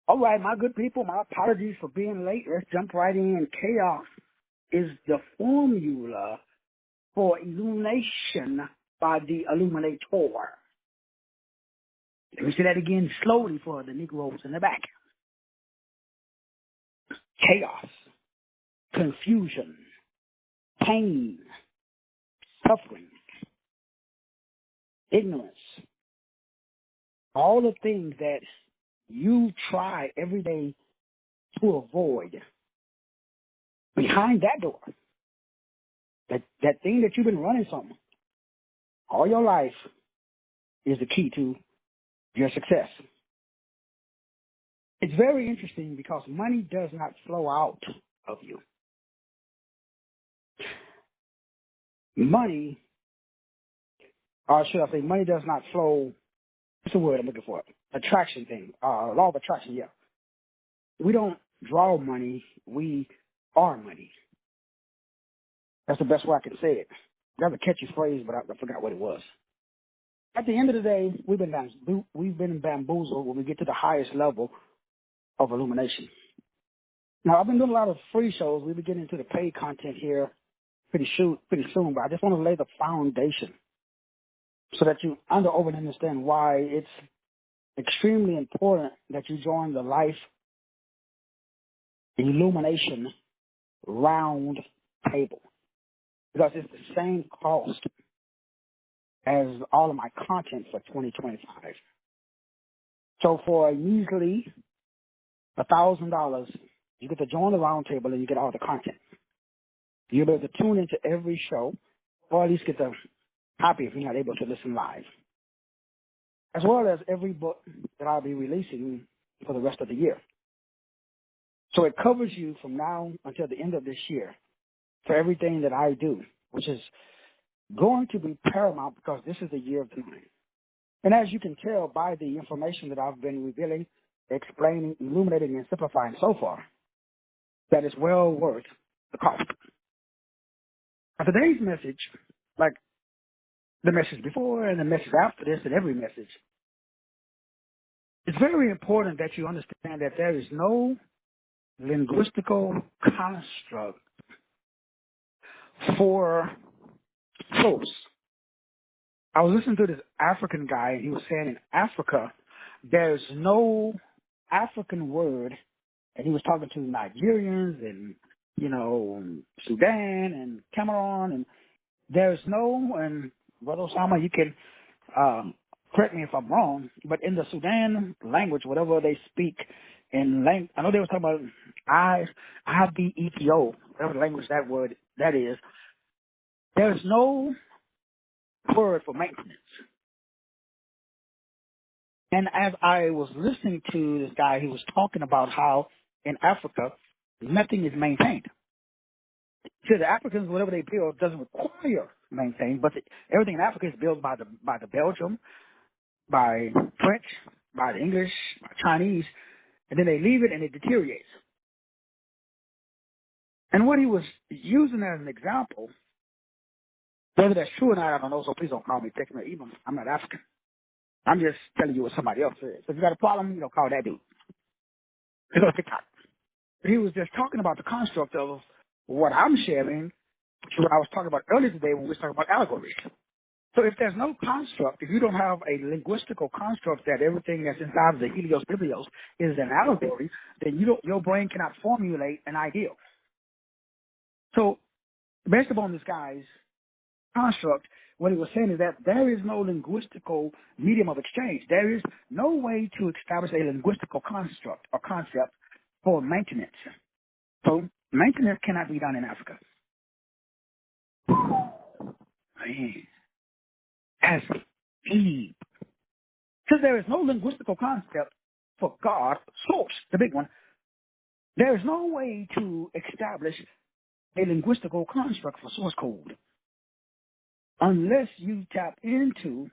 All right, my good people, my apologies for being late. Let's jump right in. Chaos is the formula for illumination by the Illuminator. Let me say that again slowly for the Negroes in the back. Chaos, confusion, pain, suffering, ignorance, all the things that you try every day to avoid. Behind that door, that thing that you've been running from all your life is the key to your success. It's very interesting because money does not flow out of you. Money, or should I say money does not flow, what's the word I'm looking for? Attraction thing, law of attraction, yeah. We don't draw money, we are money. That's the best way I can say it. That's a catchy phrase, but I forgot what it was. At the end of the day, we've been bamboozled when we get to the highest level of illumination. Now, I've been doing a lot of free shows. We'll be getting into the paid content here pretty soon, but I just want to lay the foundation so that you understand why it's extremely important that you join the Life Illumination Round Table, because it's the same cost as all of my content for 2025. So for a measly $1,000, you get to join the round table and you get all the content. You'll be able to tune into every show, or at least get the copy if you're not able to listen live, as well as every book that I'll be releasing for the rest of the year. So it covers you from now until the end of this year for everything that I do, which is going to be paramount because this is the year of the nine. And as you can tell by the information that I've been revealing, explaining, illuminating, and simplifying so far, that is well worth the cost. Now, today's message, like the message before and the message after this and every message, it's very important that you understand that there is no linguistical construct for source. I was listening to this African guy, and he was saying in Africa, there's no African word, and he was talking to Nigerians and, Sudan and Cameroon, and there's no, and Brother Osama, you can correct me if I'm wrong, but in the Sudan language, whatever they speak in language, I know they were talking about IBETO, whatever language that is, there's no word for maintenance. And as I was listening to this guy, he was talking about how in Africa, nothing is maintained. So the Africans, whatever they build, doesn't require maintained, but everything in Africa is built by the Belgium, by French, by the English, by Chinese, and then they leave it and it deteriorates. And what he was using as an example, whether that's true or not, I don't know, so please don't call me, text me, even I'm not African. I'm just telling you what somebody else said. So if you got a problem, call that dude. It's on TikTok. He was just talking about the construct of what I'm sharing, which is what I was talking about earlier today when we were talking about allegories. So if there's no construct, if you don't have a linguistical construct that everything that's inside of the Helios Biblios is an allegory, then your brain cannot formulate an ideal. So based upon this guy's construct, what he was saying is that there is no linguistical medium of exchange. There is no way to establish a linguistical construct or concept for maintenance. So maintenance cannot be done in Africa. Man, that's deep. Because there is no linguistical concept for God, source, the big one. There is no way to establish a linguistical construct for source code unless you tap into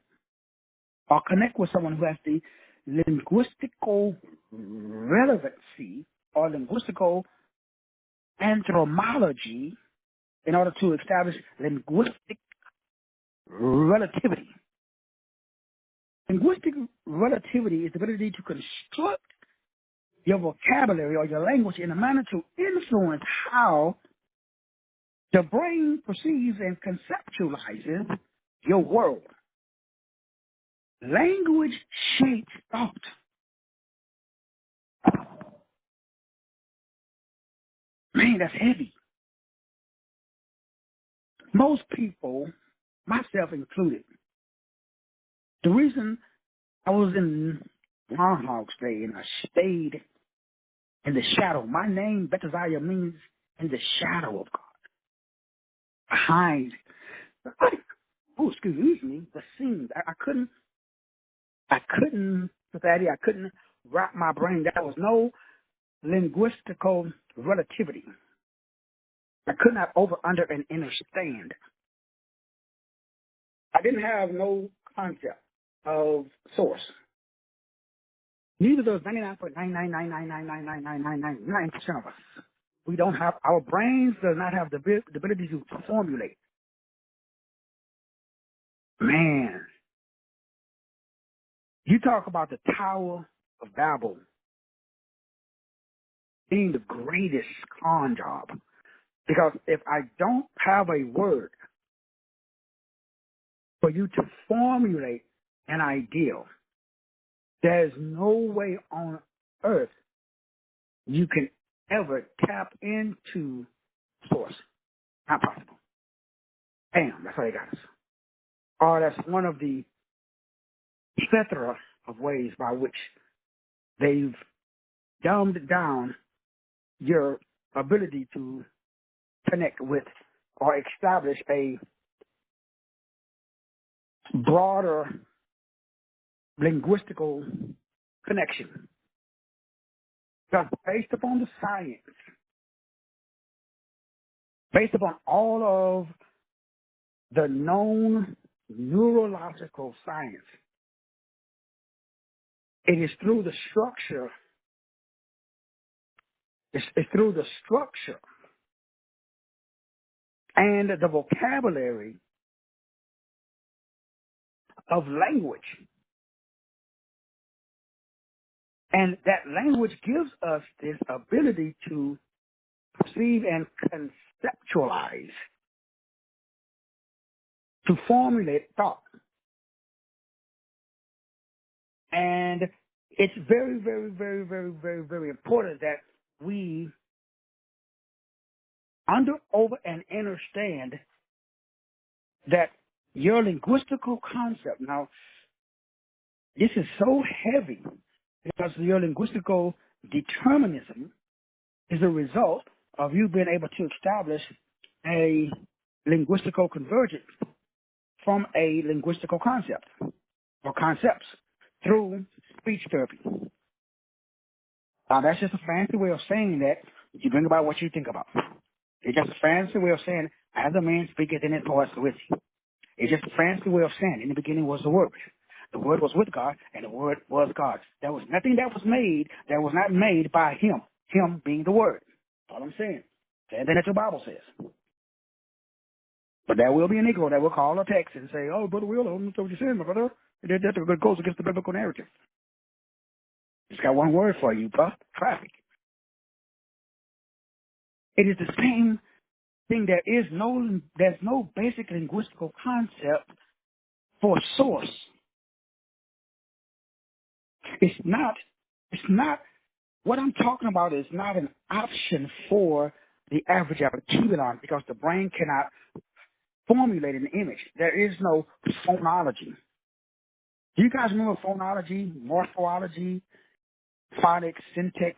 or connect with someone who has the linguistical relevancy or linguistical anthropology in order to establish linguistic relativity. Linguistic relativity is the ability to construct your vocabulary or your language in a manner to influence how the brain perceives and conceptualizes your world. Language shapes thought. Man, that's heavy. Most people, myself included, the reason I was in Groundhog's Day and I stayed in the shadow. My name, Bethesda, means in the shadow of God. Behind, the scenes. I couldn't, Fatty, I couldn't wrap my brain. There was no linguistical relativity. I could not over, under, and understand. I didn't have no concept of source. Neither does 99.999999999% of us. We don't have, our brains does not have the ability to formulate. Man, you talk about the Tower of Babel being the greatest con job. Because if I don't have a word for you to formulate an ideal, there's no way on earth you can ever tap into source. Not possible. Bam, that's how they got us. Or that's one of the plethora of ways by which they've dumbed down your ability to connect with or establish a broader linguistical connection. Because based upon the science, based upon all of the known neurological science, it is through the structure, it's through the structure and the vocabulary of language. And that language gives us this ability to perceive and conceptualize, to formulate thought. And it's very, very, very, very, very, very important that we over, and understand that your linguistical concept, now, this is so heavy because your linguistical determinism is a result of you being able to establish a linguistical convergence from a linguistical concept or concepts through speech therapy. Now, that's just a fancy way of saying that you bring about what you think about. It's just a fancy way of saying, as a man speaketh in his voice with you. It's just a fancy way of saying, in the beginning was the Word. The Word was with God, and the Word was God. There was nothing that was made that was not made by Him, Him being the Word. That's all I'm saying. Same thing that the Bible says. But there will be a Negro that will call a text and say, oh, Brother Will, I don't know what you're saying, my brother. That goes against the biblical narrative. It's got one word for you, bro. Traffic. It is the same thing. There's no basic linguistical concept for source. It's not, what I'm talking about is not an option for the average Cuban because the brain cannot formulate an image. There is no phonology. Do you guys remember phonology, morphology, phonics, syntax?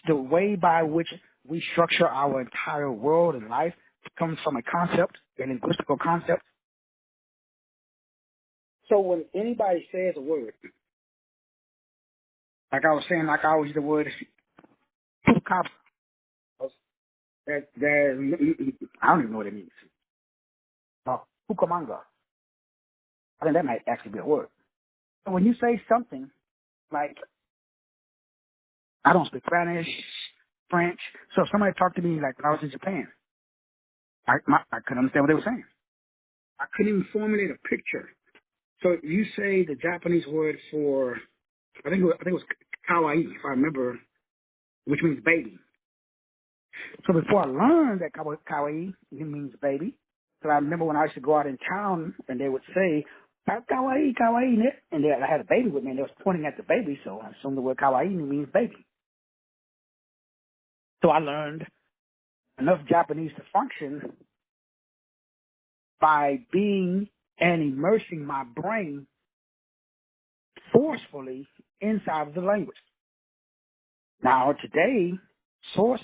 The way by which we structure our entire world and life comes from a concept, a linguistical concept. So when anybody says a word, like I was saying, like I always use the word cop, I don't even know what it means. Cucamonga. I think that might actually be a word. So when you say something like, I don't speak Spanish, French, so if somebody talked to me like when I was in Japan, I couldn't understand what they were saying. I couldn't even formulate a picture. So if you say the Japanese word for, I think it was kawaii, if I remember, which means baby. So before I learned that kawaii means baby, so I remember when I used to go out in town and they would say, kawaii, kawaii, and I had a baby with me and they was pointing at the baby, so I assumed the word kawaii means baby. So I learned enough Japanese to function by being and immersing my brain forcefully inside of the language. Now, today, Source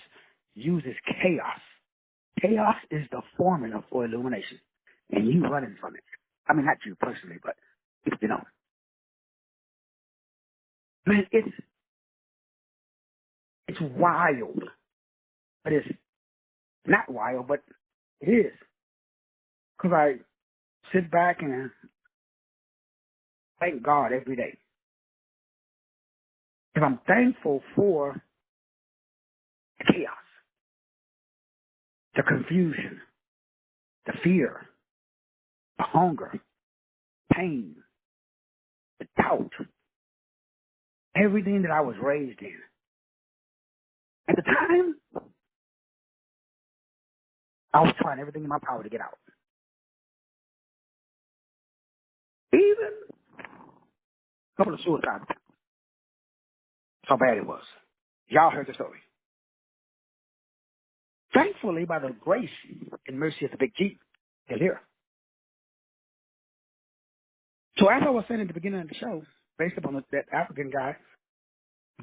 uses chaos. Chaos is the formula for illumination, and you running from it. I mean, not you personally, but you know. Man, it's wild, but it's not wild, but it is. Because I sit back and thank God every day. Because I'm thankful for the chaos, the confusion, the fear, the hunger, pain, the doubt, everything that I was raised in. At the time, I was trying everything in my power to get out. Even a couple of suicides. That's how bad it was. Y'all heard the story. Thankfully, by the grace and mercy of the Big G, they're here. So as I was saying at the beginning of the show, based upon that African guy,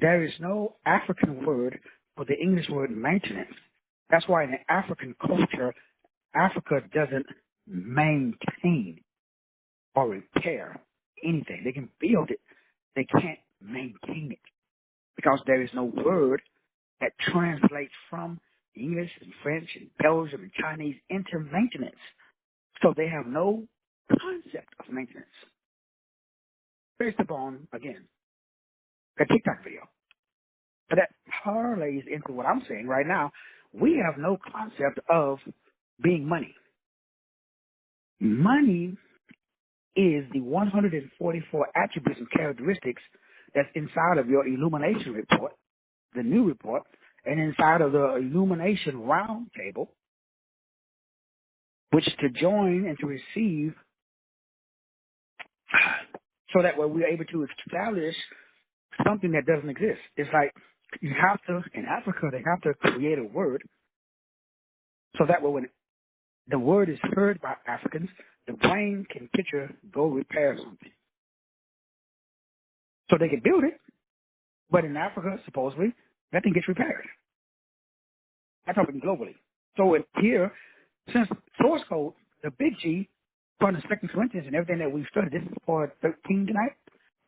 there is no African word for the English word maintenance. That's why in the African culture, Africa doesn't maintain or repair anything. They can build it. They can't maintain it because there is no word that translates from English and French and Belgium and Chinese into maintenance. So they have no concept of maintenance. Based upon, again, a TikTok video. But that parlays into what I'm saying right now. We have no concept of being money. Money is the 144 attributes and characteristics that's inside of your illumination report, the new report, and inside of the illumination roundtable, which is to join and to receive so that way we're able to establish something that doesn't exist. It's like you have to, in Africa, they have to create a word so that way when the word is heard by Africans, the brain can picture, go repair something. So they can build it, but in Africa, supposedly, nothing gets repaired. That's happening globally. So here, since source code, the Big G, from the Second Corinthians and everything that we've studied, this is part 13 tonight.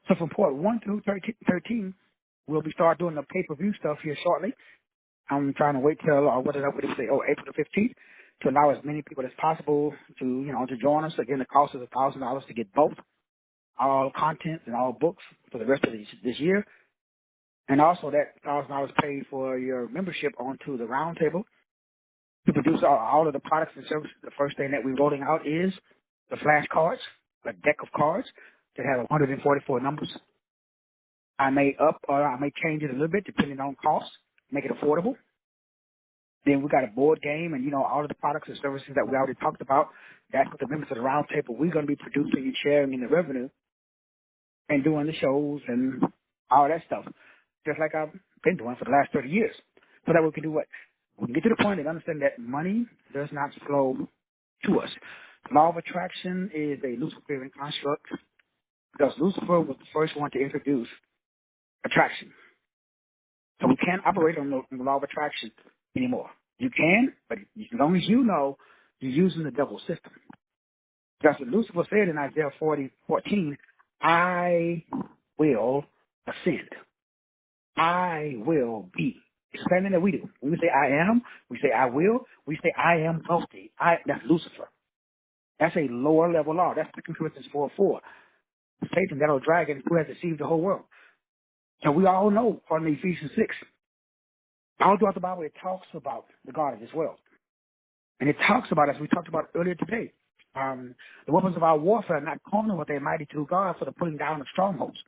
So from part 1 through 13, we'll be start doing the pay-per-view stuff here shortly. I'm trying to wait till, what did I say, April the 15th, to allow as many people as possible to, to join us. Again, the cost is $1,000 to get both, all content and all books for the rest of this year. And also that $1,000 paid for your membership onto the roundtable to produce all of the products and services. The first thing that we're rolling out is the flashcards, a deck of cards that have 144 numbers. I may up or I may change it a little bit depending on cost, make it affordable. Then we got a board game and, all of the products and services that we already talked about. That's what the members of the roundtable, we're going to be producing and sharing in the revenue and doing the shows and all that stuff, just like I've been doing for the last 30 years. So that we can do what? We can get to the point and understand that money does not flow to us. Law of attraction is a Luciferian construct because Lucifer was the first one to introduce attraction. So we can't operate on the law of attraction anymore. You can, but as long as you know you're using the double system. That's what Lucifer said in Isaiah 40:14, I will ascend. I will be. It's the same thing that we do. When we say I am, we say I will, we say I am guilty. That's Lucifer. That's a lower level law. That's 2 Corinthians 4:4. Satan, that old dragon who has deceived the whole world. And we all know, according to Ephesians 6, all throughout the Bible, it talks about the God of this world. And it talks about, as we talked about earlier today, the weapons of our warfare are not carnal, but they're mighty through God for the putting down of strongholds.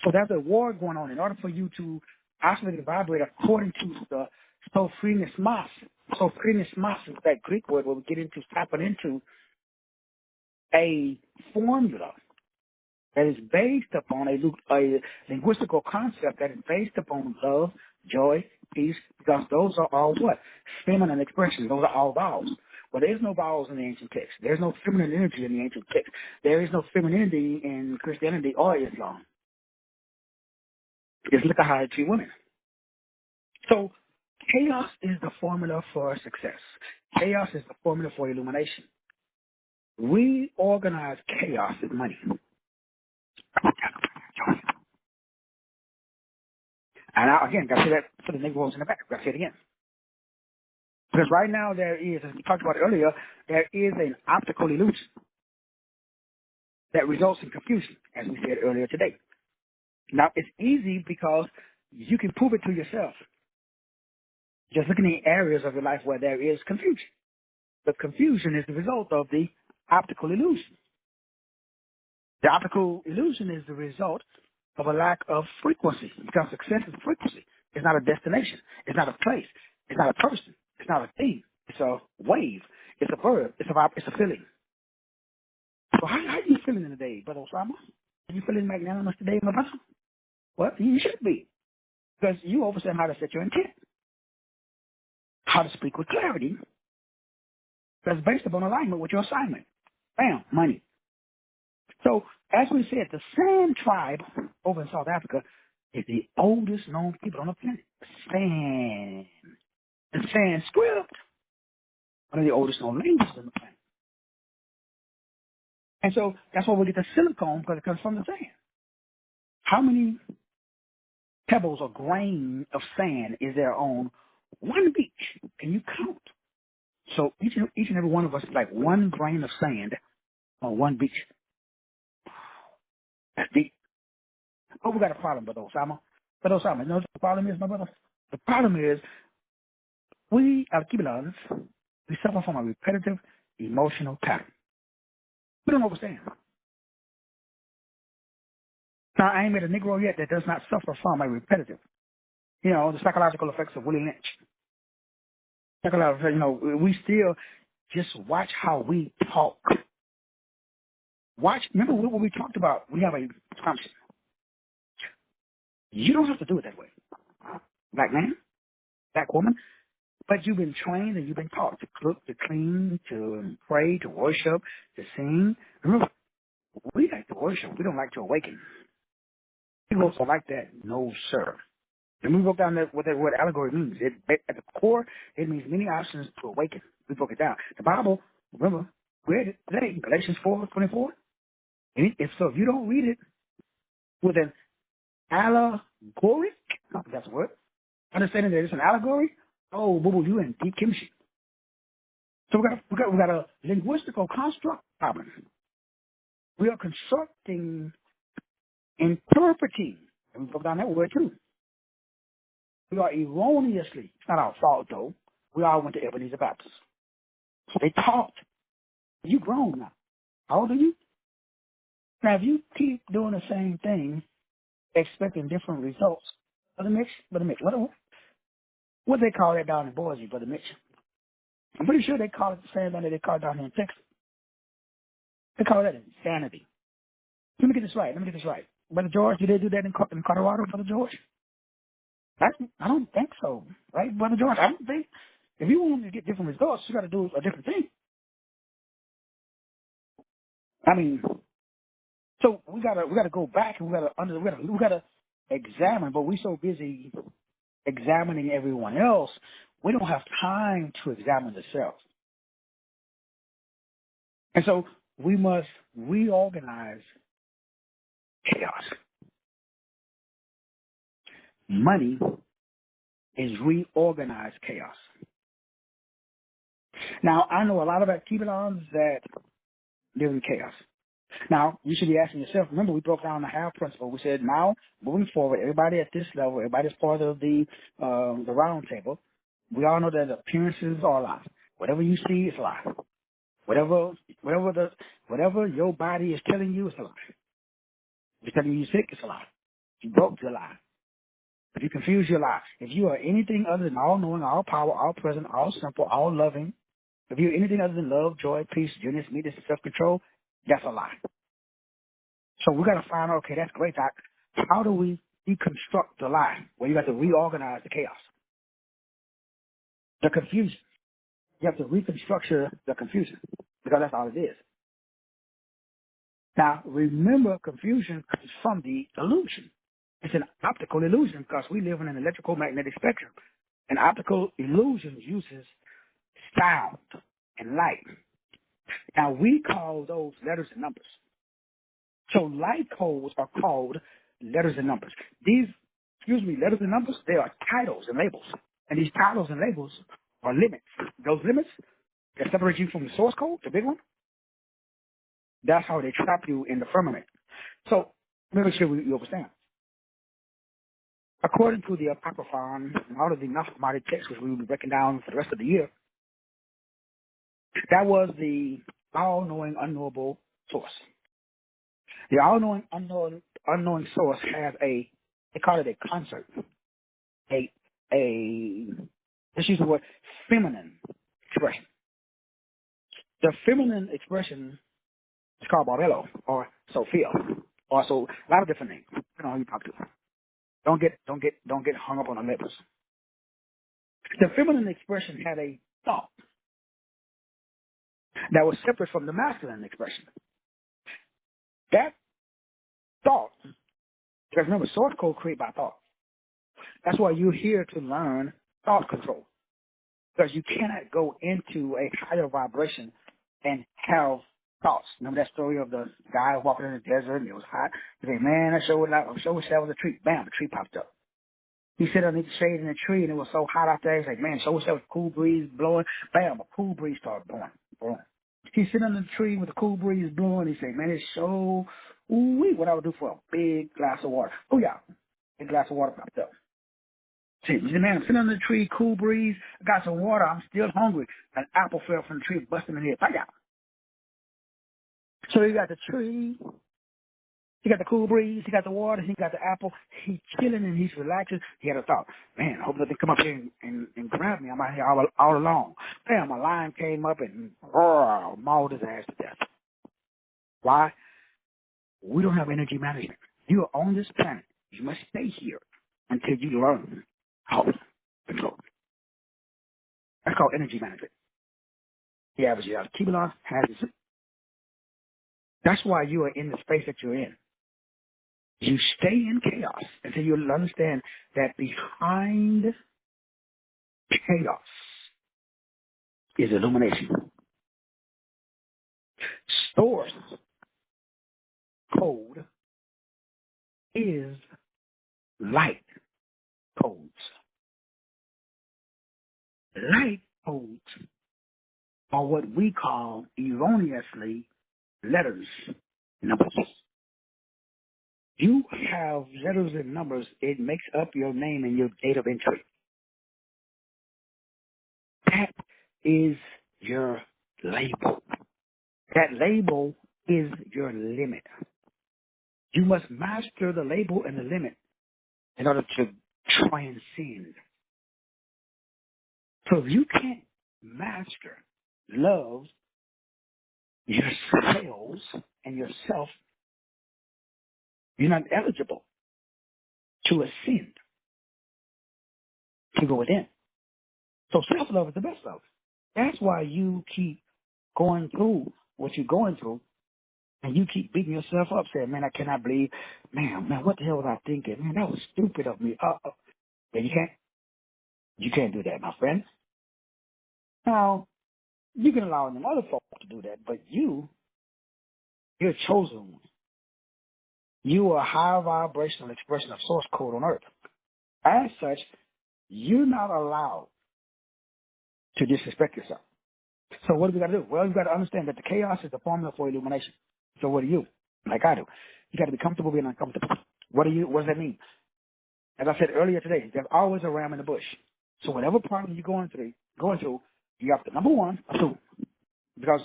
So there's a war going on. In order for you to oscillate and vibrate according to the sophrenismas. Sophrenismas is that Greek word where we get into tapping into a formula that is based upon a linguistical concept that is based upon love, joy, peace, because those are all what? Feminine expressions. Those are all vowels. Well, there is no vowels in the ancient text. There's no feminine energy in the ancient text. There is no femininity in Christianity or Islam. Just look at how they treat women. So chaos is the formula for success. Chaos is the formula for illumination. We organize chaos with money. And I, again, got to say that for the Negroes in the back. Got to say it again. Because right now there is, as we talked about earlier, there is an optical illusion that results in confusion, as we said earlier today. Now, it's easy because you can prove it to yourself. Just look in the areas of your life where there is confusion. The confusion is the result of the optical illusion. The optical illusion is the result of a lack of frequency, because success is frequency. It's not a destination. It's not a place. It's not a person. It's not a thing. It's a wave. It's a verb. It's a feeling. So how are you feeling in the day, Brother Osama? Are you feeling magnanimous today, my brother? Well, you should be, because you understand how to set your intent, how to speak with clarity. That's based upon alignment with your assignment. Bam, money. So, as we said, the San tribe over in South Africa is the oldest known people on the planet. San. And Sanskrit, one of the oldest known languages on the planet. And so, that's why we get the silicone, because it comes from the sand. How many pebbles or grain of sand is there on one beach? Can you count? So, each and every one of us is like one grain of sand on one beach. That's deep. But we got a problem, Brother Osama. Brother Osama, you know what the problem is, my brother? The problem is we, as Kibbalans, we suffer from a repetitive emotional pattern. We don't understand. Now, I ain't met a Negro yet that does not suffer from a repetitive. You know, the psychological effects of Willie Lynch. Psychological, you know, we still just watch how we talk. Watch, remember what we talked about? We have a assumption. You don't have to do it that way. Black man, black woman, but you've been trained and you've been taught to cook, to clean, to pray, to worship, to sing. Remember, we like to worship. We don't like to awaken. People don't like that. No, sir. And we broke down what that word allegory means. At the core, it means many options to awaken. We broke it down. The Bible, remember, we read it today, Galatians 4:24. And so if you don't read it with an allegoric, that's a word, understanding that it's an allegory, oh, boo-boo, you in deep chemistry. So we got a linguistical construct problem. We are constructing, interpreting, and we broke down that word too. We are erroneously, it's not our fault though, we all went to Ebenezer Baptist. So they taught. You grown now. How old are you? Now if you keep doing the same thing, expecting different results, Brother Mitch, what do they call that down in Boise, Brother Mitch? I'm pretty sure they call it the same thing that they call it down here in Texas. They call that insanity. Let me get this right. Brother George, did they do that in Colorado, Brother George? I don't think so, right, Brother George? I don't think. If you want to get different results, you got to do a different thing. I mean, so we gotta go back and we gotta examine, but we're so busy examining everyone else, we don't have time to examine ourselves. And so we must reorganize chaos. Money is reorganized chaos. Now, I know a lot of Kibbalans that live in chaos. Now, you should be asking yourself, remember we broke down the half principle. We said now, moving forward, everybody at this level, everybody's part of the round table. We all know that appearances are a lie. Whatever you see is a lie. Whatever your body is telling you is a lie. If it's telling you you're sick, it's a lie. You broke your lie. If you confuse your lie, if you are anything other than all knowing, all power, all present, all simple, all loving, if you're anything other than love, joy, peace, unity, meekness, and self-control, that's a lie. So we got to find out, okay, that's great, Doc. How do we deconstruct the lie? Well, you got to reorganize the chaos, the confusion. You have to reconstructure the confusion because that's all it is. Now, remember, confusion comes from the illusion. It's an optical illusion because we live in an electrical magnetic spectrum. An optical illusion uses sound and light. Now, we call those letters and numbers. So light codes are called letters and numbers. These, letters and numbers, they are titles and labels. And these titles and labels are limits. Those limits that separate you from the source code, the big one, that's how they trap you in the firmament. So let me make sure you understand. According to the Apocryphon and all of the Gnostic texts, which we will be breaking down for the rest of the year, that was the all-knowing, unknowable source. The all-knowing, unknowing source has they call it a concert, let's use the word feminine expression. The feminine expression is called Barbello or Sophia, or so a lot of different names. You know who you talk to. Don't get hung up on the labels. The feminine expression had a thought that was separate from the masculine expression. That thought, because remember, source code created by thought. That's why you're here to learn thought control. Because you cannot go into a higher vibration and have thoughts. Remember that story of the guy walking in the desert and it was hot? He said, man, I sure wish that was a tree. Bam, the tree popped up. He sat underneath the shade in the tree and it was so hot out there. He's like, man, sure wish there was a cool breeze blowing. Bam, a cool breeze started blowing. Boom. He sit under the tree with a cool breeze blowing. He said, man, it's so, ooh-wee, what I would do for a big glass of water. Oh, yeah, a glass of water popped up. See, man, I'm sitting under the tree, cool breeze, I got some water, I'm still hungry. An apple fell from the tree, busted me in the head. Fire! So he got the tree, he got the cool breeze, he got the water, he got the apple. He's chilling and he's relaxing. He had a thought, man, I hope nothing come up here and grab me. I'm out here all alone. Bam, a lion came up and mauled his ass to death. Why? We don't have energy management. You are on this planet. You must stay here until you learn how to control. That's called energy management. The average Kibbalon has it. That's why you are in the space that you're in. You stay in chaos until you understand that behind chaos is illumination. Source code is light codes. Light codes are what we call erroneously letters, numbers. You have letters and numbers. It makes up your name and your date of entry. That is your label. That label is your limit. You must master the label and the limit in order to transcend. So if you can't master love, yourselves and yourself, you're not eligible to ascend, to go within. So self-love is the best love. That's why you keep going through what you're going through, and you keep beating yourself up, saying, man, I cannot believe, man, what the hell was I thinking? Man, that was stupid of me. But you can't do that, my friend. Now, you can allow them other folks to do that, but you're a chosen one. You are a high vibrational expression of source code on earth. As such, you're not allowed to disrespect yourself. So what do we got to do? Well, you got to understand that the chaos is the formula for illumination. So what do you, like I do? You got to be comfortable being uncomfortable. What does that mean? As I said earlier today, there's always a ram in the bush. So whatever problem you're going through, you have to, number one, assume. Because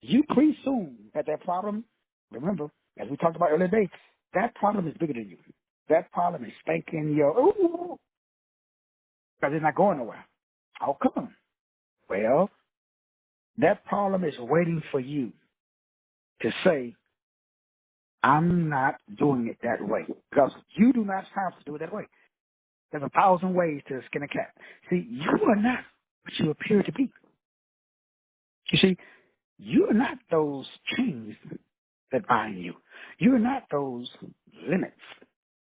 you presume that problem, remember, as we talked about earlier today, that problem is bigger than you. That problem is spanking your, ooh, because it's not going nowhere. How come? Well, that problem is waiting for you to say, I'm not doing it that way. Because you do not have to do it that way. There's 1,000 ways to skin a cat. See, you are not what you appear to be. You see, you are not those chains that bind you. You are not those limits.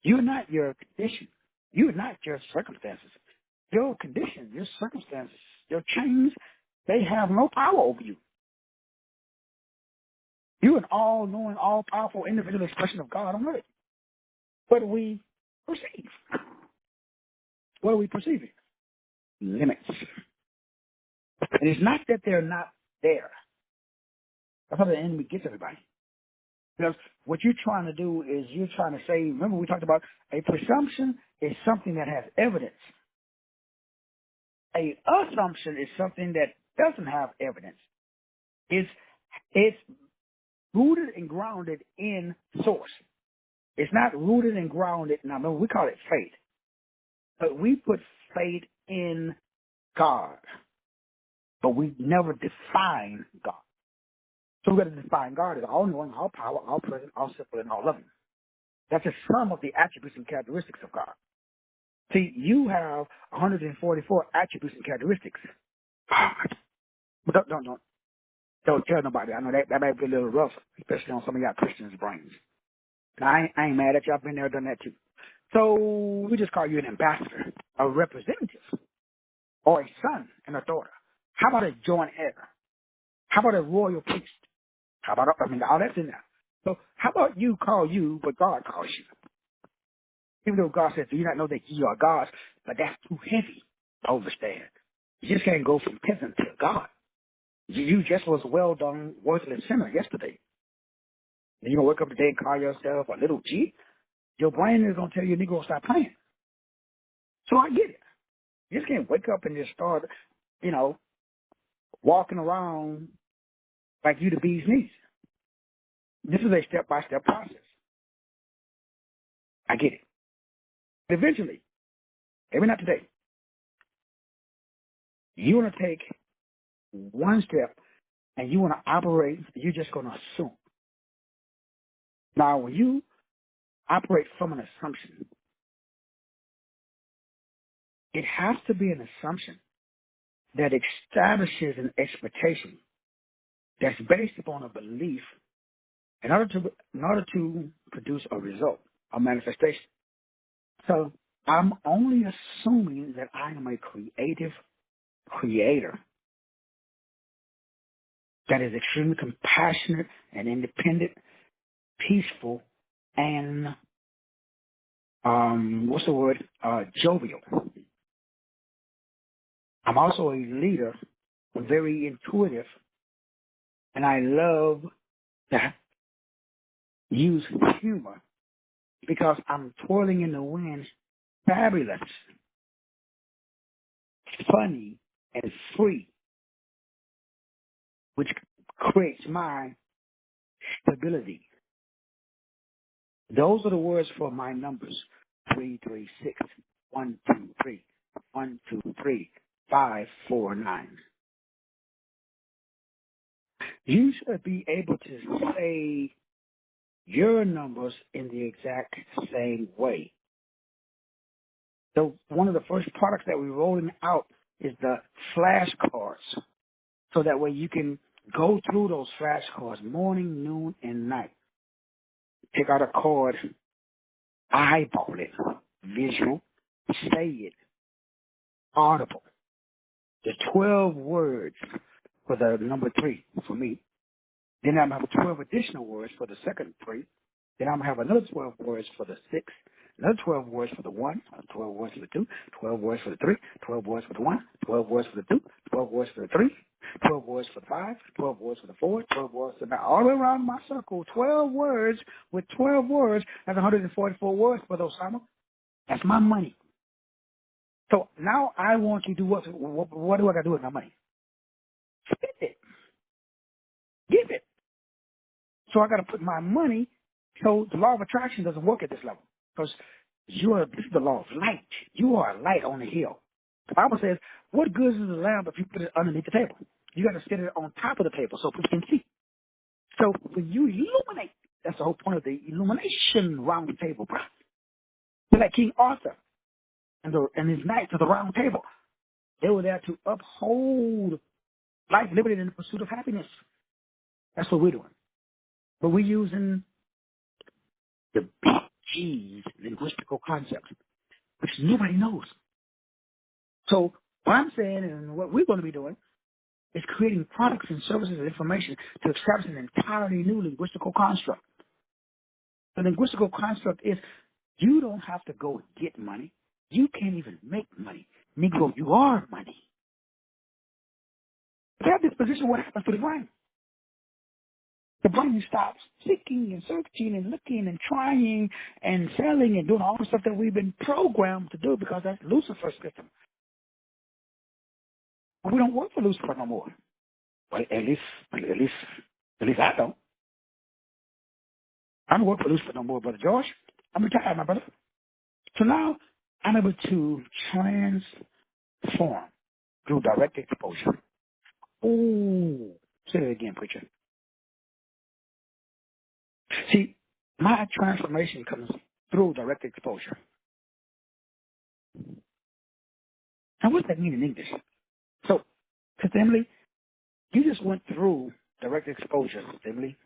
You are not your condition. You are not your circumstances. Your condition, your circumstances, your chains, they have no power over you. You're an all-knowing, all-powerful individual expression of God on earth. What do we perceive? What are we perceiving? Limits. And it's not that they're not there. That's how the enemy gets everybody. Because what you're trying to do is you're trying to say, remember we talked about a presumption is something that has evidence. A assumption is something that doesn't have evidence. It's rooted and grounded in source. It's not rooted and grounded. Now, remember, we call it faith. But we put faith in God. But we never define God. So we've got to define God as all-knowing, all-power, all-present, all-simple, and all-loving. That's a sum of the attributes and characteristics of God. See, you have 144 attributes and characteristics. But don't tell nobody. I know that might be a little rough, especially on some of y'all Christians' brains. Now, I ain't mad at you. I've been there, done that too. So we just call you an ambassador, a representative, or a son and a daughter. How about a joint heir? How about a royal priest? How about, all that's in there. So how about you call you what God calls you? Even though God says, do you not know that ye are gods? But that's too heavy to overstand. You just can't go from peasant to God. You just was well done, worthless sinner yesterday. And you're going to wake up today and call yourself a little G? Your brain is going to tell you, Negro, stop playing. So I get it. You just can't wake up and just start, walking around like you the bee's knees. This is a step-by-step process. I get it. But eventually, maybe not today, you want to take one step and you want to operate, you're just going to assume. Now, when you operate from an assumption, it has to be an assumption that establishes an expectation that's based upon a belief in order to produce a result, a manifestation. So I'm only assuming that I am a creative creator that is extremely compassionate and independent, peaceful, and jovial. I'm also a leader, very intuitive, and I love to use humor because I'm twirling in the wind, fabulous, funny, and free, which creates my stability. Those are the words for my numbers: 336, 123, 123, 549. You should be able to say your numbers in the exact same way. So one of the first products that we're rolling out is the flashcards. So that way you can go through those flashcards morning, noon, and night. Take out a card, eyeball it, visual, say it, audible. The 12 words for the number 3 for me. Then I'm going to have 12 additional words for the second 3. Then I'm going to have another 12 words for the 6, another 12 words for the 1, 12 words for the 2, 12 words for the 3, 12 words for the 1, 12 words for the 2, 12 words for the 3, 12 words for the 5, 12 words for the 4, 12 words for the 9. All the way around my circle, 12 words with 12 words. That's 144 words for those, Simon. That's my money. So now I want you to do what do I got to do with my money? Spend it. Give it. So I got to put my money. So the law of attraction doesn't work at this level because This is the law of light. You are a light on the hill. The Bible says, what good is the lamp if you put it underneath the table? You got to set it on top of the table so people can see. So when you illuminate, that's the whole point of the illumination round table, bro. You're like King Arthur and his knights of the round table. They were there to uphold life, liberty, and the pursuit of happiness. That's what we're doing. But we're using the BG linguistical concepts, which nobody knows. So what I'm saying and what we're going to be doing is creating products and services and information to establish an entirely new linguistical construct. The linguistical construct is you don't have to go get money. You can't even make money. Negro, you are money. If you have this position, what happens to the brain? The brain stops seeking and searching and looking and trying and selling and doing all the stuff that we've been programmed to do because that's Lucifer's system. We don't work for Lucifer no more. Well, at least I don't. I don't work for Lucifer no more, Brother George. I'm retired, my brother. So now I'm able to transform through direct exposure. Ooh, say that again, preacher. See, my transformation comes through direct exposure. Now, what does that mean in English? So, Sister Emily, you just went through direct exposure, Sister Emily.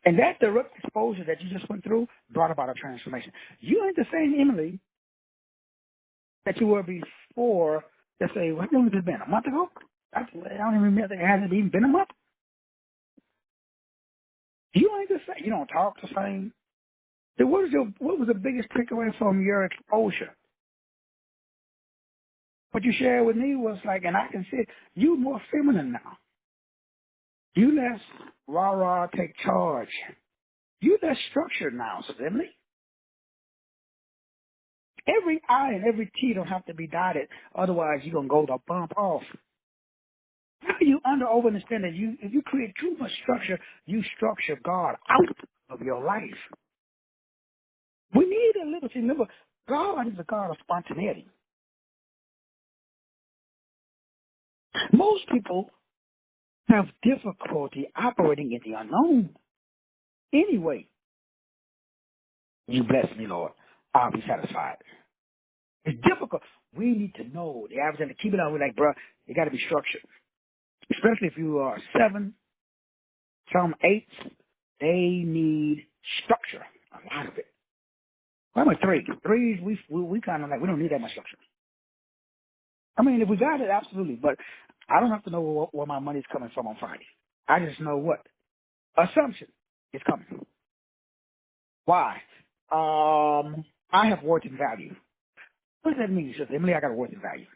And that direct exposure that you just went through brought about a transformation. You ain't the same Emily that you were before, let's say, how long has it been? A month ago? I don't even remember. It hasn't even been a month. You ain't the same. You don't talk the same. Then what was the biggest takeaway from your exposure? What you shared with me was like, and I can see it, you more feminine now. You less rah-rah, take charge. You less structured now, so Emily. Every I and every T don't have to be dotted, otherwise you're going to go to bump off. How do you understand that if you create too much structure, you structure God out of your life? We need a liberty. Remember, God is a God of spontaneity. Most people have difficulty operating in the unknown. Anyway, you bless me, Lord. I'll be satisfied. It's difficult. We need to know the average and to keep it on. We're like, bro, you got to be structured. Especially if you are 7, some 8s, they need structure. A lot of it. I'm a 3. 3s, we kind of like, we don't need that much structure. I mean, if we got it, absolutely. But I don't have to know where my money's coming from on Friday. I just know what assumption is coming. Why? I have worth and value. What does that mean? Sister Emily, I got a worth and value.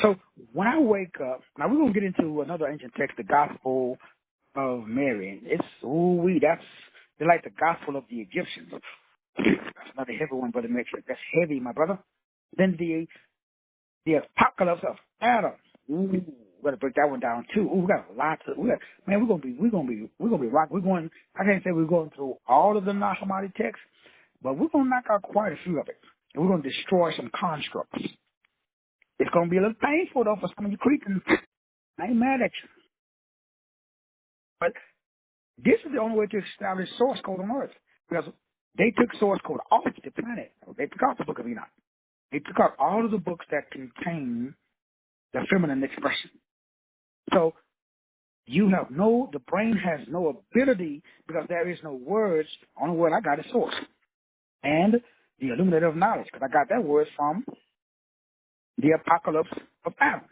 So when I wake up, now we're going to get into another ancient text, the Gospel of Mary. They're like the Gospel of the Egyptians. That's another heavy one, Brother Mitch. That's heavy, my brother. Then the Apocalypse of Adam. Ooh, we got to break that one down too. Ooh, we got lots of. We're gonna be rock. I can't say we're going through all of the Nag Hammadi texts, but we're gonna knock out quite a few of it, and we're gonna destroy some constructs. It's gonna be a little painful though for some of you Cretans. I ain't mad at you, but this is the only way to establish source code on Earth, because they took source code off the planet. They took out the Book of Enoch. They took out all of the books that contain the feminine expression. So the brain has no ability because there is no words. Only word I got is source. And the Illuminator of knowledge, because I got that word from the Apocalypse of Adam.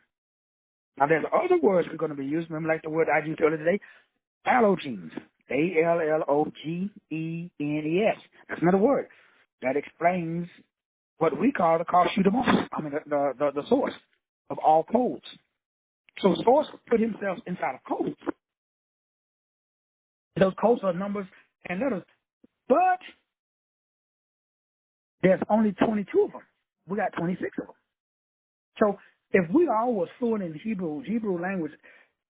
Now there's other words we're going to be using. Remember like the word I used earlier today? Allogenes. Allogenes. That's another word that explains what we call the Kashudamon. I mean the source of all codes. So source put himself inside of codes. Those codes are numbers and letters. But there's only 22 of them. We got 26 of them. So if we all were fluent in Hebrew language,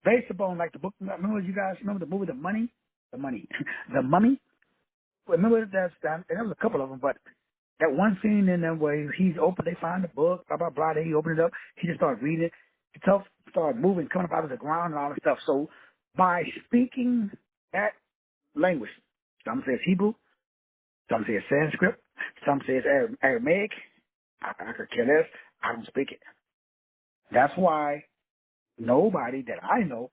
based upon like the book, remember you guys remember the movie The Mummy? remember that there was a couple of them, but that one scene in there where he's open, they find the book, blah, blah, blah, then he opened it up, he just started reading it. Stuff started moving, coming up out of the ground and all that stuff. So by speaking that language, some says Hebrew, some says Sanskrit, some says Aramaic, I could care less, I don't speak it. That's why nobody that I know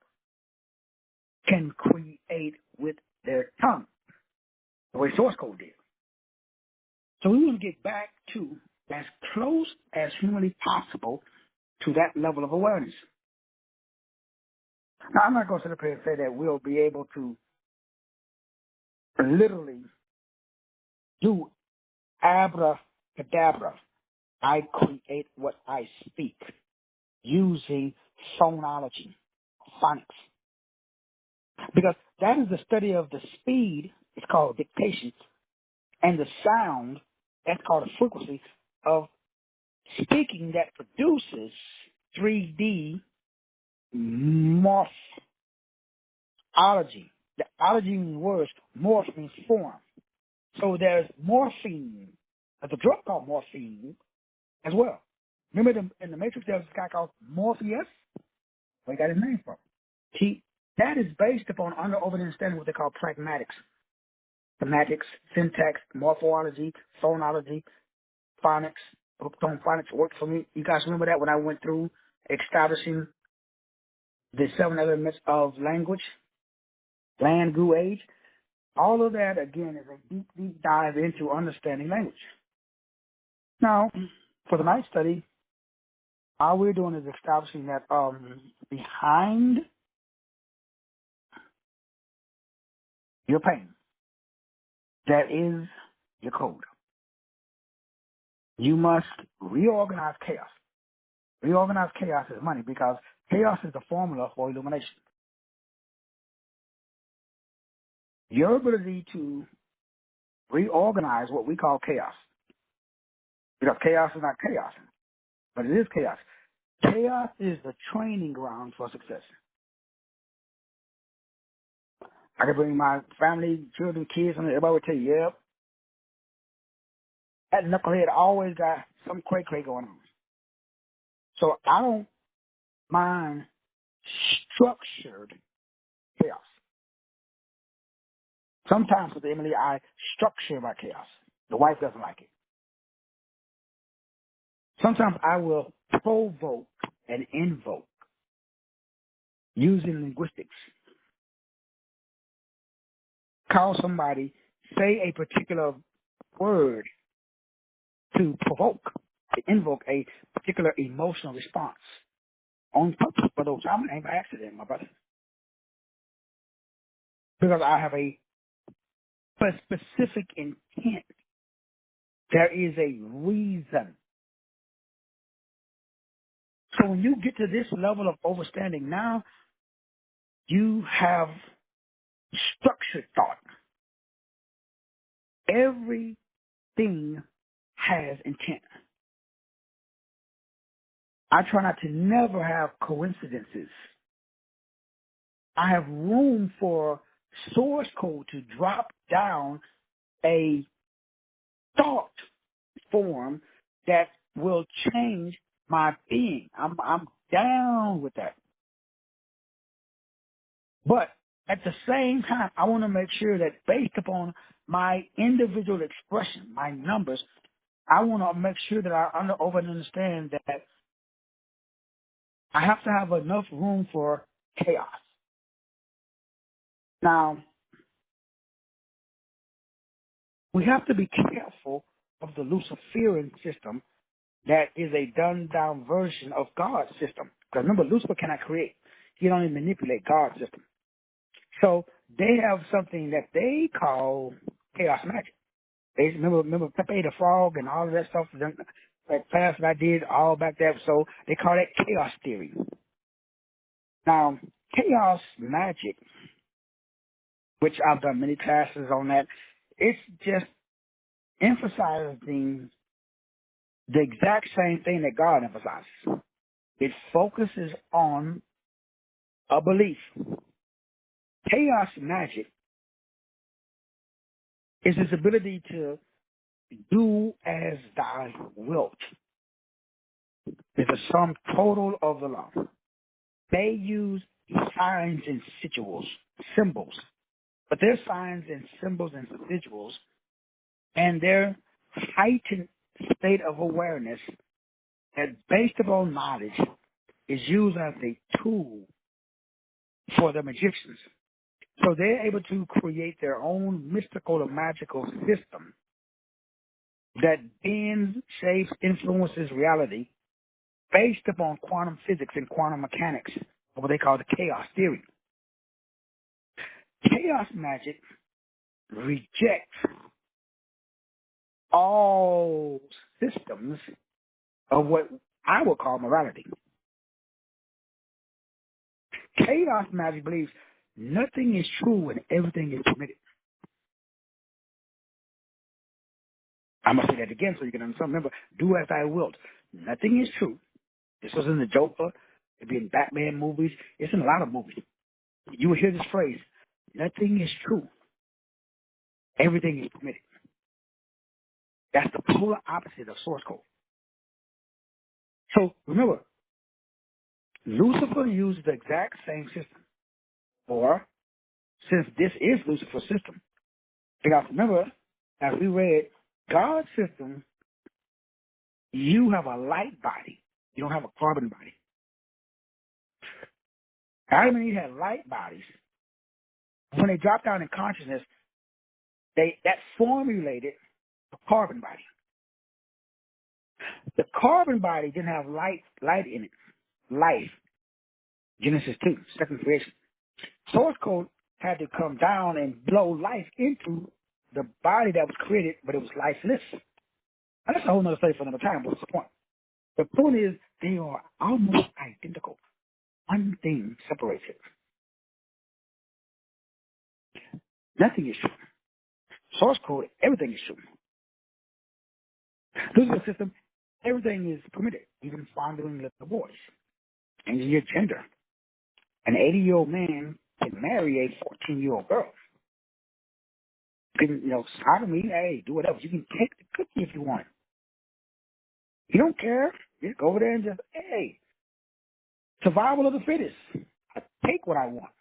can create with their tongue, the way source code did. So we want to get back to as close as humanly possible to that level of awareness. Now, I'm not going to sit up here and say that we'll be able to literally do abracadabra. I create what I speak using phonology, phonics. Because that is the study of the speed, it's called dictation, and the sound, that's called a frequency of speaking that produces 3D morphology. The ology means words, morph means form. So there's morphine, there's a drug called morphine as well. Remember in the Matrix there was this guy called Morpheus? Where he got his name from. That is based upon understanding what they call pragmatics. Semantics, syntax, morphology, phonology, phonics. Tone phonics worked for me. You guys remember that when I went through establishing the 7 elements of language, land, goo, age? All of that, again, is a deep, deep dive into understanding language. Now, for the night study, all we're doing is establishing that behind your pain, that is your code. You must reorganize chaos. Reorganize chaos is money because chaos is the formula for illumination. Your ability to reorganize what we call chaos, because chaos is not chaos, but it is chaos. Chaos is the training ground for success. I can bring my family, children, kids, and everybody would tell you, yep, that knucklehead always got some cray-cray going on. So I don't mind structured chaos. Sometimes with Emily, I structure my chaos. The wife doesn't like it. Sometimes I will provoke and invoke using linguistics. Call somebody, say a particular word to provoke, to invoke a particular emotional response on purpose. For those times, it ain't by accident, my brother. Because I have a specific intent. There is a reason. So when you get to this level of overstanding now, you have structured thought. Everything has intent. I try not to never have coincidences. I have room for source code to drop down a thought form that will change my being. I'm down with that. But at the same time, I want to make sure that based upon my individual expression, my numbers, I want to make sure that I understand that I have to have enough room for chaos. Now, we have to be careful of the Luciferian system that is a dumbed-down version of God's system. Because remember, Lucifer cannot create. He can only manipulate God's system. So they have something that they call chaos magic. They remember Pepe the Frog and all of that stuff, that class that I did all back there. So they call that chaos theory. Now, chaos magic, which I've done many classes on that, it's just emphasizing the exact same thing that God emphasizes. It focuses on a belief. Chaos magic is its ability to do as thou wilt. It's the sum total of the law. They use signs and symbols, but their signs and symbols and sigils and their heightened state of awareness that based upon knowledge is used as a tool for the magicians. So they're able to create their own mystical or magical system that bends, shapes, influences reality based upon quantum physics and quantum mechanics, or what they call the chaos theory. Chaos magic rejects all systems of what I would call morality. Chaos magic believes nothing is true and everything is permitted. I'm going to say that again so you can understand. Remember, do as I wilt. Nothing is true. This was in the Joker. It'd be in Batman movies. It's in a lot of movies. You will hear this phrase, nothing is true. Everything is permitted. That's the polar opposite of source code. So remember, Lucifer used the exact same system. Or, since this is Lucifer's system, because remember, as we read, God's system, you have a light body. You don't have a carbon body. Adam and Eve had light bodies. When they dropped down in consciousness, that formulated a carbon body. The carbon body didn't have light in it. Life. Genesis 2, second creation. Source code had to come down and blow life into the body that was created, but it was lifeless. And that's a whole other story for another time, but what's the point? The point is they are almost identical. One thing separates it. Nothing is true. Source code, everything is true. Lucifer system, everything is permitted, even fondling little boys. And your gender. An 80-year-old man can marry a 14-year-old girl. You can, sodomy, hey, do whatever. You can take the cookie if you want. You don't care. Just go over there and just, hey, survival of the fittest. I take what I want.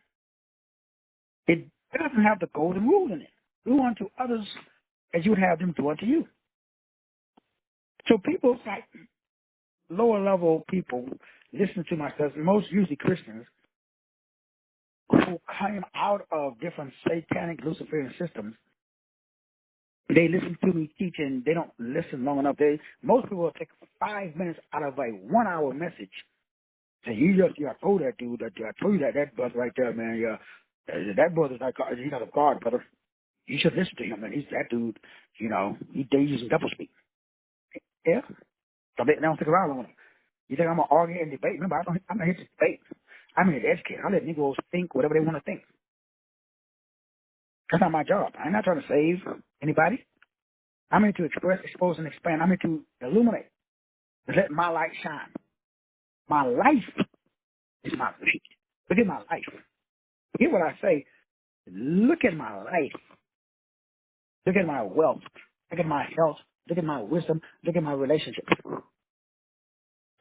It doesn't have the golden rule in it. Do unto others as you would have them do unto you. So people, like lower level people, listen to my stuff, most usually Christians, who came out of different satanic Luciferian systems, they listen to me teach and they don't listen long enough. Most people will take 5 minutes out of a 1 hour message. Say, I told that dude, I told you that brother right there, man, that brother's like, he's not a God, brother. You should listen to him, man. He's that dude, they're using double speak. Yeah? So they don't stick around long enough. You think I'm going to argue and debate? Remember, I'm not here to debate. I'm here to educate. I let Negroes think whatever they want to think. That's not my job. I'm not trying to save anybody. I'm here to express, expose, and expand. I'm here to illuminate. To let my light shine. My life is my light. Look at my life. Forget what I say. Look at my life. Look at my wealth. Look at my health. Look at my wisdom. Look at my relationships.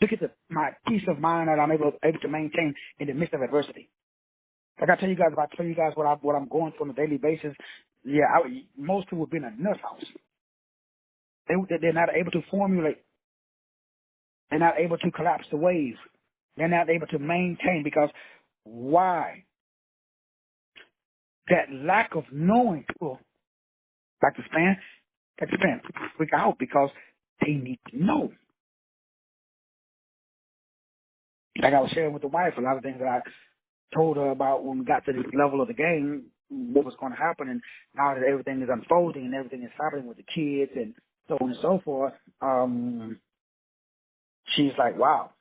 Look at my peace of mind that I'm able to maintain in the midst of adversity. Like I tell you guys, what I'm going through on a daily basis, most people would be in a nut house. They're not able to formulate. They're not able to collapse the wave. They're not able to maintain because why? That lack of knowing people, like the span, freak out because they need to know. Like I was sharing with the wife, a lot of things that I told her about when we got to this level of the game, what was going to happen, and now that everything is unfolding and everything is happening with the kids and so on and so forth, she's like, wow,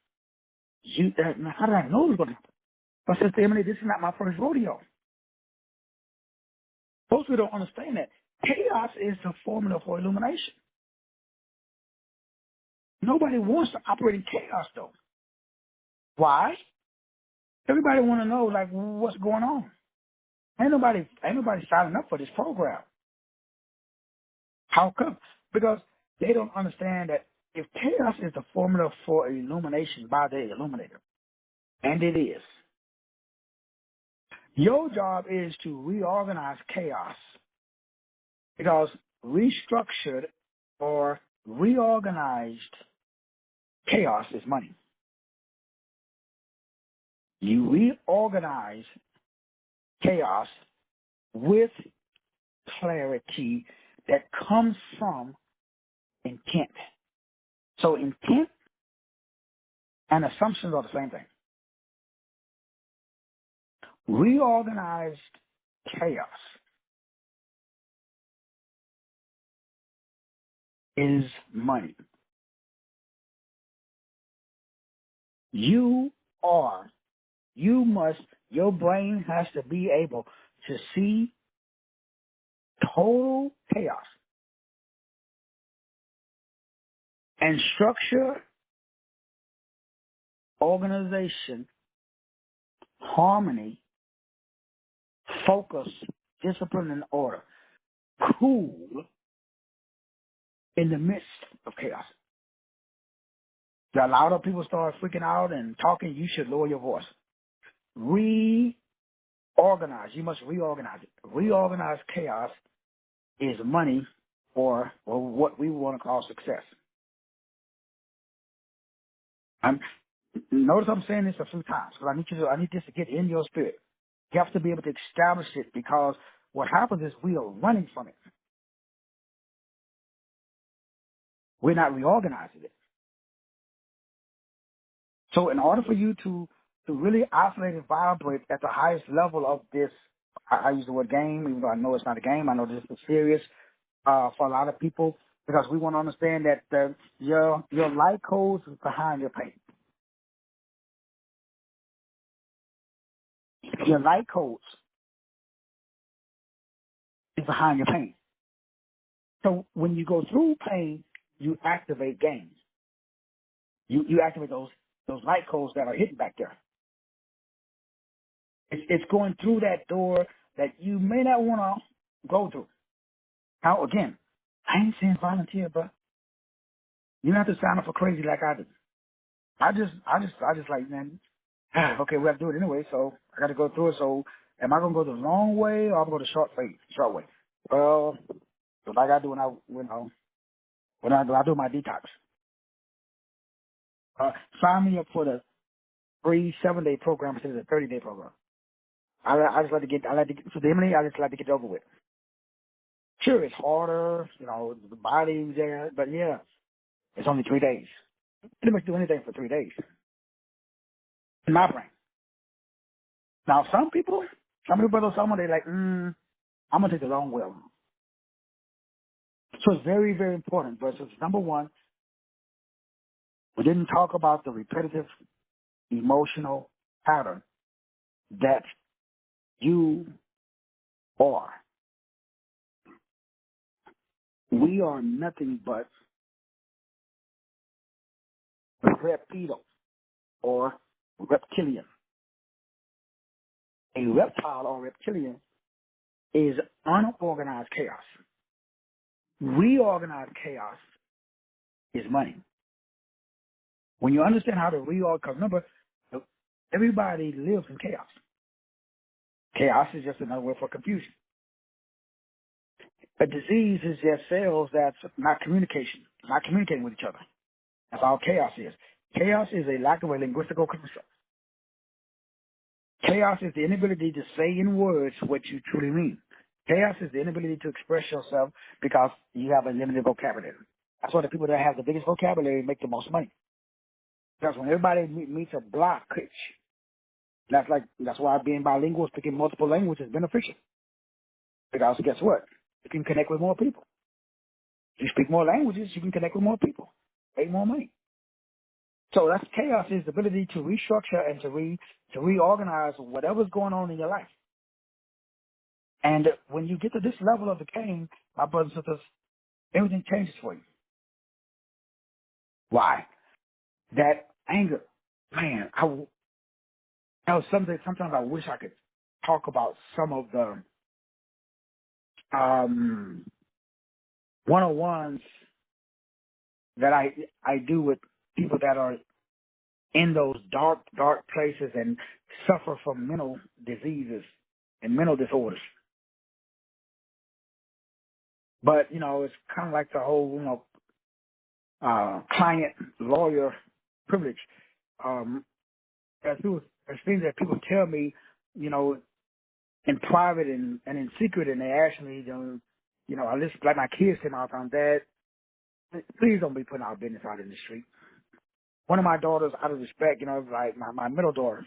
how did I know it was going to happen? I said to Emily, this is not my first rodeo. Most people don't understand that. Chaos is the formula for illumination. Nobody wants to operate in chaos, though. Why? Everybody want to know, like, what's going on. Ain't nobody signing up for this program. How come? Because they don't understand that if chaos is the formula for illumination by the Illuminator, and it is, your job is to reorganize chaos, because restructured or reorganized chaos is money. You reorganize chaos with clarity that comes from intent. So intent and assumptions are the same thing. Reorganized chaos is money. Your brain has to be able to see total chaos and structure, organization, harmony, focus, discipline, and order. Cool in the midst of chaos. The louder people start freaking out and talking, you should lower your voice. Reorganize. You must reorganize it. Reorganized chaos is money or what we want to call success. Notice I'm saying this a few times because I need this to get in your spirit. You have to be able to establish it, because what happens is we are running from it. We're not reorganizing it. So in order for you to really isolate and vibrate at the highest level of this, I use the word game, even though I know it's not a game. I know this is serious for a lot of people, because we want to understand that your light codes is behind your pain. Your light codes is behind your pain. So when you go through pain, you activate gains. You activate those light codes that are hidden back there. It's going through that door that you may not want to go through. Now, again, I ain't saying volunteer, but you don't have to sign up for crazy like I did. I just like, man, okay, we have to do it anyway, so I got to go through it. So am I going to go the long way, or I'm going to go the short way? Well, like I do when I do my detox. Sign me up for the free 7-day program instead of the 30-day program. I just like to get for the immunity. I just like to get it over with. Sure, it's harder, the body's there, but yeah, it's only 3 days. Pretty much do anything for 3 days. In my brain. Now, some people they're like, I'm gonna take the long way. So it's very, very important. But number one, we didn't talk about the repetitive emotional pattern that you are. We are nothing but reptile or reptilian. A reptile or reptilian is unorganized chaos. Reorganized chaos is money. When you understand how to reorganize, because remember, everybody lives in chaos. Chaos is just another word for confusion. A disease is just cells that's not communicating with each other. That's all chaos is. Chaos is a lack of a linguistical concept. Chaos is the inability to say in words what you truly mean. Chaos is the inability to express yourself because you have a limited vocabulary. That's why the people that have the biggest vocabulary make the most money. Because when everybody meets a blockage, that's why being bilingual, speaking multiple languages is beneficial. Because guess what? You can connect with more people. If you speak more languages, you can connect with more people, make more money. So that's chaos, is the ability to restructure and to reorganize whatever's going on in your life. And when you get to this level of the game, my brothers and sisters, everything changes for you. Why? That anger, man. Sometimes I wish I could talk about some of the one-on-ones that I do with people that are in those dark places and suffer from mental diseases and mental disorders. But, it's kind of like the whole, client lawyer privilege. There's things that people tell me, in private and in secret, and they ask me, I listen, like my kids say all the time, Dad, please don't be putting our business out in the street. One of my daughters, out of respect, like my middle daughter,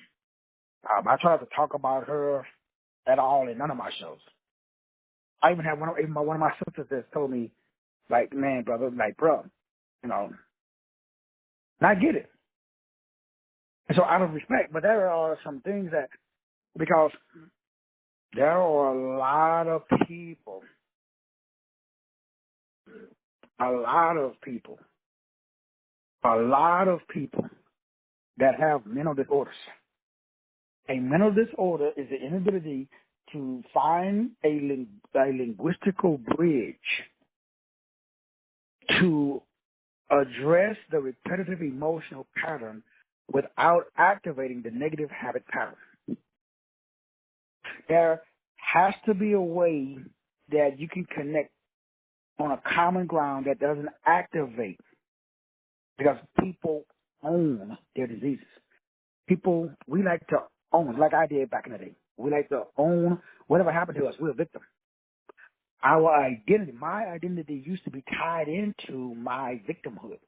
I try to talk about her at all in none of my shows. I even have one of my sisters that told me, like, man, brother, like, bro, and I get it. And so out of respect, but there are some things that, because there are a lot of people that have mental disorders. A mental disorder is the inability to find a linguistical bridge to address the repetitive emotional pattern without activating the negative habit pattern. There has to be a way that you can connect on a common ground that doesn't activate, because people own their diseases. We like to own, like I did back in the day. We like to own whatever happened to us. We're a victim. Our identity, my identity used to be tied into my victimhood.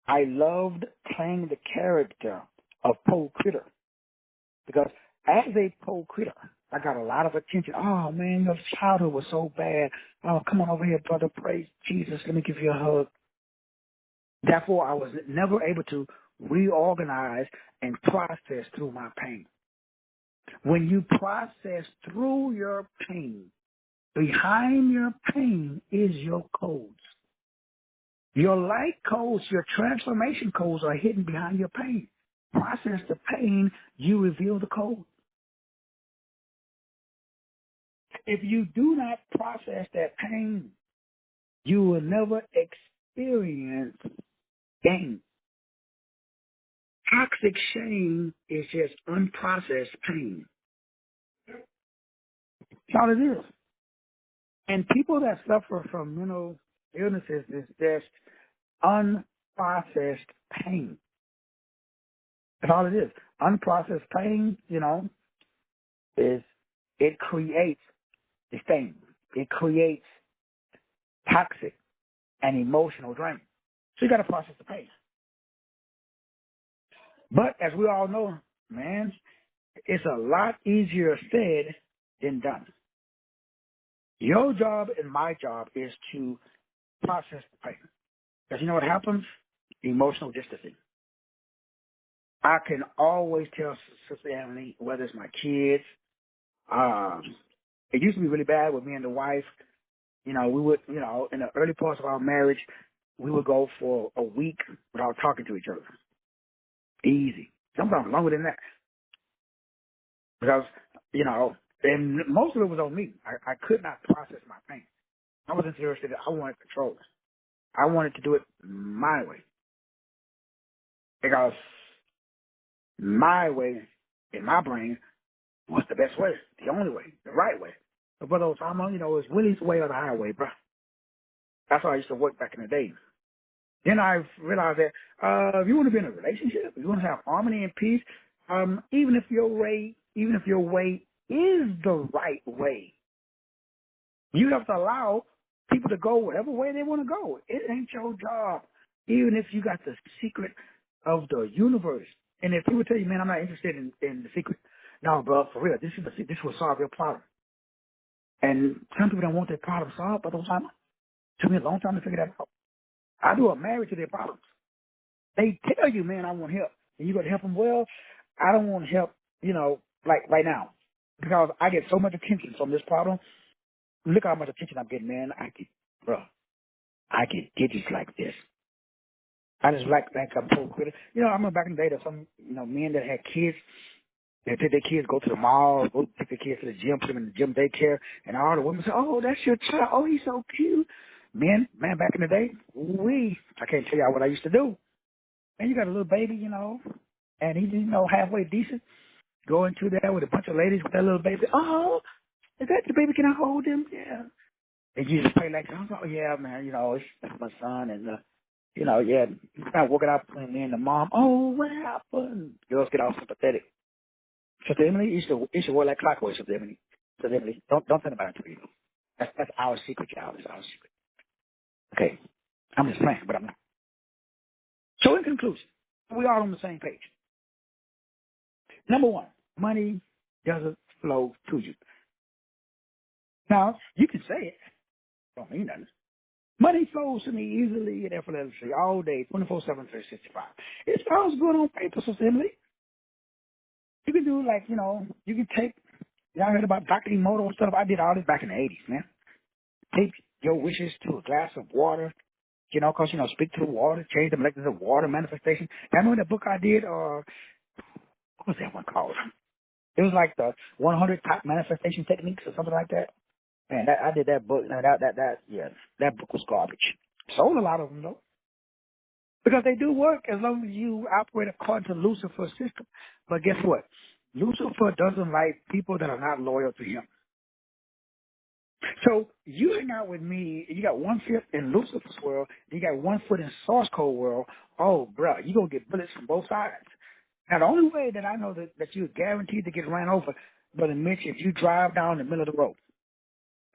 I loved playing the character of Poe Critter, because as a Poe Critter, I got a lot of attention. Oh, man, your childhood was so bad. Oh, come on over here, brother. Praise Jesus. Let me give you a hug. Therefore, I was never able to reorganize and process through my pain. When you process through your pain, behind your pain is your codes. Your light codes, your transformation codes are hidden behind your pain. Process the pain, you reveal the code. If you do not process that pain, you will never experience gain. Toxic shame is just unprocessed pain. That's all it is. And people that suffer from mental illnesses is just unprocessed pain. That's all it is. Unprocessed pain, is it creates disdain. It creates toxic and emotional drain. So you got to process the pain. But as we all know, man, it's a lot easier said than done. Your job and my job is to process the pain. Because you know what happens? Emotional distancing. I can always tell Sister Emily, whether it's my kids, it used to be really bad with me and the wife. We would, in the early parts of our marriage, we would go for a week without talking to each other. Easy. Sometimes longer than that. Because, and most of it was on me. I could not process my pain. I was interested. I wanted control. I wanted to do it my way. Because my way, in my brain, was the best way, the only way, the right way. But Brother Osama, it's Willie's way or the highway, bro. That's how I used to work back in the day. Then I realized that if you want to be in a relationship, if you want to have harmony and peace, even if your way is the right way, you have to allow people to go whatever way they want to go. It ain't your job. Even if you got the secret of the universe, and if people tell you, man, I'm not interested in the secret. No, bro, for real, this will solve your problem. And some people don't want their problem solved, but Osama, it took me a long time to figure that out. I do a married to their problems. They tell you, man, I want help. And you got to help them. Well, I don't want help, like right now. Because I get so much attention from this problem. Look how much attention I'm getting, man. I get digits like this. I just like I'm so critical. I remember back in the day that some, men that had kids, they take their kids, go to the mall, go take their kids to the gym, put them in the gym daycare, and all the women say, oh, that's your child. Oh, he's so cute. Men, man, back in the day, I can't tell y'all what I used to do. And you got a little baby, and he's, halfway decent. Go into there with a bunch of ladies with that little baby. Oh, is that the baby? Can I hold him? Yeah. And you just play like, oh, yeah, man, it's my son. And, yeah, kind of working out between me and the mom. Oh, what happened? Girls get all sympathetic. Sister Emily, you should work like clockwork, Sister Emily. Sister Emily, don't tell anybody to you. That's our secret, y'all. It's our secret. Okay. I'm just playing, but I'm not. So in conclusion, we all on the same page. Number one, money doesn't flow to you. Now, you can say it. Don't mean nothing. Money flows to me easily and effortlessly all day, 24/7, 365. It sounds good on paper, Sister Emily. You can do you can take, y'all heard about Dr. Emoto and stuff. I did all this back in the 80s, man. Take your wishes to a glass of water, because, speak to the water, change the molecules of water manifestation. I remember the book I did, what was that one called? It was like the 100 top manifestation techniques or something like that. Man, I did that book. That book was garbage. Sold a lot of them, though. Because they do work as long as you operate according to Lucifer's system. But guess what? Lucifer doesn't like people that are not loyal to him. So you hang out with me, you got 1/5 in Lucifer's world, you got 1 foot in source code world. Oh, bro, you're going to get bullets from both sides. Now, the only way that I know that you're guaranteed to get ran over, Brother Mitch, if you drive down the middle of the road.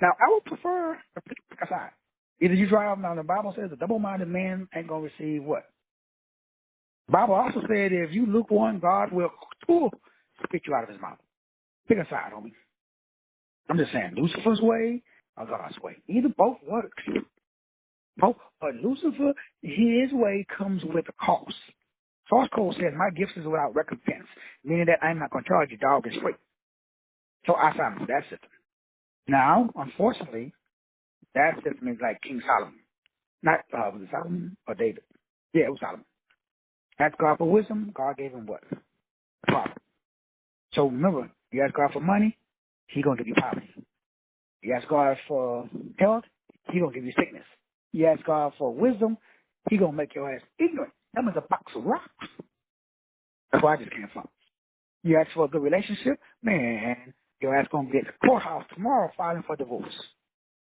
Now, I would prefer to pick a side. Either you drive down, the Bible says a double-minded man ain't going to receive what? The Bible also said if you lukewarm, God will spit you out of his mouth. Pick a side, homie. I'm just saying, Lucifer's way or God's way. Either both works. Both, but Lucifer, his way comes with a cost. Source code says my gifts is without recompense, meaning that I'm not going to charge you, dog, is free. So I signed for that system. Now, unfortunately, that system is like King Solomon. Not, was it Solomon or David? Yeah, it was Solomon. Ask God for wisdom, God gave him what? Power. So remember, you ask God for money, he's going to give you poverty. You ask God for health, he's going to give you sickness. You ask God for wisdom, he's going to make your ass ignorant. That means a box of rocks. That's where I just came from. You ask for a good relationship, man, your ass going to be at the courthouse tomorrow filing for divorce.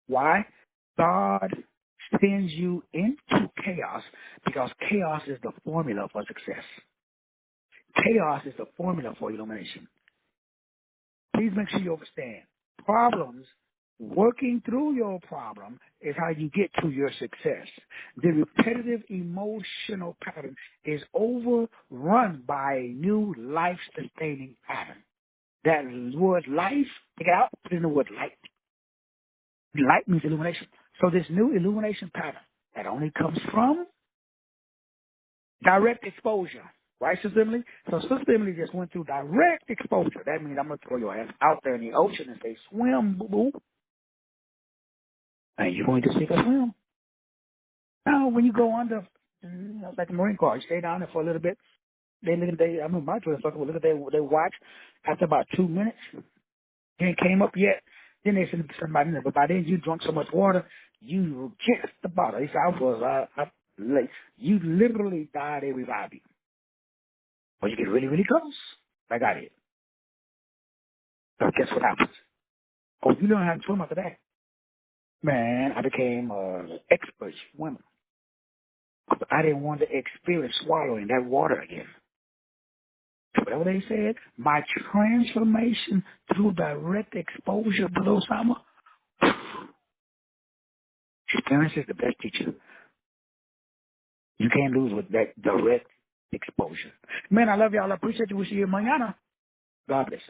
Why? God sends you into chaos because chaos is the formula for success. Chaos is the formula for illumination. Please make sure you understand. Problems, working through your problem is how you get to your success. The repetitive emotional pattern is overrun by a new life-sustaining pattern. That word life, take it out, put in the word light. Light means illumination. So this new illumination pattern that only comes from direct exposure. Right, Sister Emily? So Sister Emily just went through direct exposure. That means I'm going to throw your ass out there in the ocean and say, swim, boo-boo. And you're going to sink or swim. Now, when you go under, like the Marine Corps, you stay down there for a little bit. I remember my twin fucker would look at they watch. After about 2 minutes, you ain't came up yet. Then they send somebody in there. But by then, you drunk so much water, you were just about, at least I was, like, you literally died, they revived you. Or you get really, really close, like I did. So guess what happens? Oh, you learn how to swim after that. Man, I became an expert swimmer. I didn't want to experience swallowing that water again. Whatever they said, my transformation through direct exposure below summer, experience is the best teacher. You can't lose with that direct exposure. Man, I love y'all. I appreciate you. We'll see you mañana. God bless.